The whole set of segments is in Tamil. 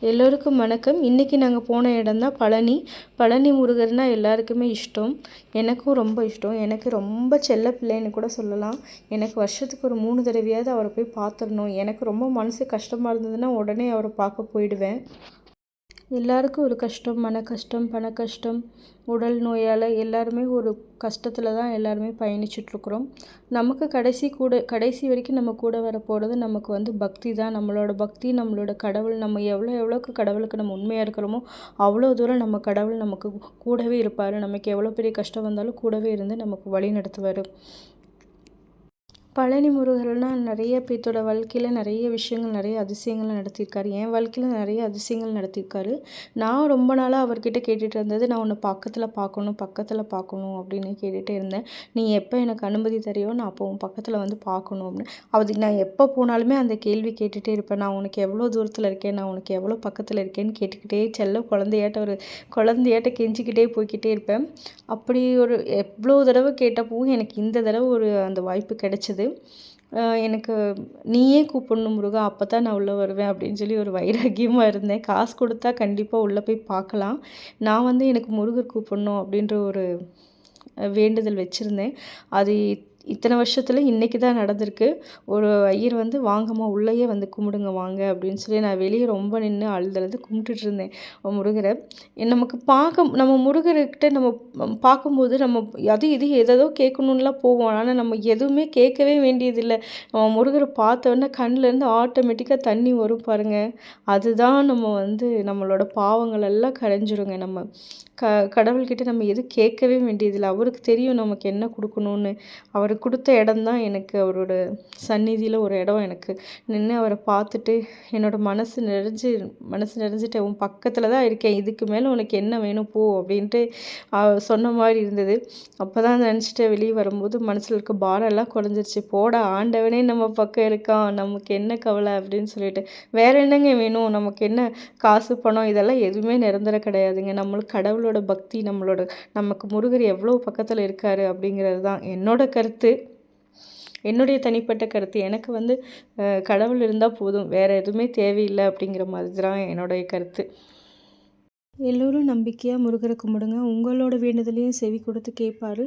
எல்லோருக்கும் வணக்கம். இன்றைக்கி நாங்கள் போன இடம் தான் பழனி. பழனி முருகர்னால் எல்லாருக்குமே இஷ்டம். எனக்கும் ரொம்ப இஷ்டம். எனக்கு ரொம்ப செல்ல பிள்ளைன்னு கூட சொல்லலாம். எனக்கு வருஷத்துக்கு ஒரு 3 தடவையாவது அவரை போய் பார்த்துடணும். எனக்கு ரொம்ப மனசு கஷ்டமாக இருந்ததுன்னா உடனே அவரை பார்க்க போயிடுவேன். எல்லாருக்கும் ஒரு கஷ்டம், மன கஷ்டம், பண கஷ்டம், உடல் நோயால் எல்லாருமே ஒரு கஷ்டத்தில் தான் எல்லாருமே பயணிச்சிட்ருக்குறோம். நமக்கு கடைசி வரைக்கும் நம்ம கூட வர போகிறது நமக்கு பக்தி தான். நம்மளோட பக்தி, நம்மளோட கடவுள், நம்ம எவ்வளோக்கு கடவுளுக்கு நம்ம உண்மையாக இருக்கிறோமோ அவ்வளோ தூரம் நம்ம கடவுள் நமக்கு கூடவே இருப்பார். நமக்கு எவ்வளோ பெரிய கஷ்டம் வந்தாலும் கூடவே இருந்து நமக்கு வழி நடத்துவார். பழனி முருகர்னால் நிறைய பேர்த்தோட வாழ்க்கையில் நிறைய விஷயங்கள், நிறைய அதிசயங்கள் நடத்தியிருக்காரு. என் வாழ்க்கையில் நிறைய அதிசயங்கள் நடத்தியிருக்காரு. நான் ரொம்ப நாளாக அவர்கிட்ட கேட்டுகிட்டு இருந்தது, நான் உன்னை பக்கத்தில் பார்க்கணும் அப்படின்னு கேட்டுகிட்டே இருந்தேன். நீ எப்போ எனக்கு அனுமதி தரையோ நான் அப்போ உன் பக்கத்தில் வந்து பார்க்கணும் அப்படின்னு. அதுக்கு நான் எப்போ போனாலுமே அந்த கேள்வி கேட்டுகிட்டே இருப்பேன். நான் உனக்கு எவ்வளோ தூரத்தில் இருக்கேன், நான் உனக்கு எவ்வளோ பக்கத்தில் இருக்கேன்னு கேட்டுக்கிட்டே குழந்தையாட்ட கெஞ்சிக்கிட்டே போய்கிட்டே இருப்பேன். அப்படி எவ்வளோ தடவை கேட்டப்பவும் எனக்கு இந்த தடவை அந்த வாய்ப்பு கிடைச்சிது. எனக்கு நீயே கூப்பிடணும் முருகா, அப்போ தான் நான் உள்ளே வருவேன் அப்படின்னு சொல்லி ஒரு வைராக்கியமாக இருந்தேன். காசு கொடுத்தா கண்டிப்பாக உள்ளே போய் பார்க்கலாம். நான் எனக்கு முருகர் கூப்பிடணும் அப்படின்ற ஒரு வேண்டுதல் வச்சுருந்தேன். அது இத்தனை வருஷத்தில் இன்றைக்கி தான் நடந்திருக்கு. ஒரு ஐயர் வாங்கம்மா உள்ளேயே கும்பிடுங்க வாங்க அப்படின்னு சொல்லி நான் வெளியே ரொம்ப நின்று அழுது கும்பிட்டுட்டு இருந்தேன் முருகரை. நம்ம முருகர்கிட்ட நம்ம பார்க்கும்போது நம்ம இது ஏதோ கேட்கணுன்னுலாம் போவோம். ஆனால் நம்ம எதுவுமே கேட்கவே வேண்டியதில்லை. நம்ம முருகரை பார்த்தோன்னே கண்ணிலேருந்து ஆட்டோமேட்டிக்காக தண்ணி வரும் பாருங்கள். அதுதான் நம்மளோட பாவங்கள் எல்லாம் கரைஞ்சிருங்க. நம்ம கடவுள்கிட்ட நம்ம எதுவும் கேட்கவே வேண்டியதில்லை. அவருக்கு தெரியும் நமக்கு என்ன கொடுக்கணுன்னு. அவர் கொடுத்த இடம் தான் எனக்கு அவரோட சந்நிதியில் ஒரு இடம். எனக்கு நின்று அவரை பார்த்துட்டு என்னோடய மனசு நிறைஞ்சிட்டு உன் பக்கத்தில் தான் இருக்கேன், இதுக்கு மேலே உனக்கு என்ன வேணும் போ அப்படின்ட்டு சொன்ன மாதிரி இருந்தது. அப்போ தான் நினச்சிட்டு வெளியே வரும்போது மனசில் இருக்க பாரம்லாம் குறைஞ்சிருச்சு. போட ஆண்டவனே நம்ம பக்கம் இருக்கான், நமக்கு என்ன கவலை அப்படின்னு சொல்லிட்டு. வேறு என்னங்க வேணும், நமக்கு என்ன காசு பணம் இதெல்லாம் எதுவுமே நிரந்தரம் கிடையாதுங்க. நம்மளுக்கு கடவுளோட பக்தி, நமக்கு முருகர் எவ்வளோ பக்கத்தில் இருக்கார் அப்படிங்கிறது தான் என்னுடைய தனிப்பட்ட கருத்து. எனக்கு கடவுள் இருந்தால் போதும், வேறு எதுவுமே தேவையில்லை அப்படிங்கிற மாதிரி தான் என்னுடைய கருத்து. எல்லோரும் நம்பிக்கையாக முருகரை கும்பிடுங்க. உங்களோட வேண்டுதலையும் செவி கொடுத்து கேட்பார்.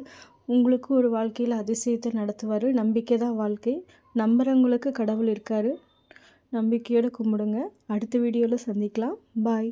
உங்களுக்கு ஒரு வாழ்க்கையில் அதிசயத்தை நடத்துவார். நம்பிக்கை தான் வாழ்க்கை. நம்புகிறவங்களுக்கு கடவுள் இருக்கார். நம்பிக்கையோடு கும்பிடுங்க. அடுத்த வீடியோவில் சந்திக்கலாம். பாய்.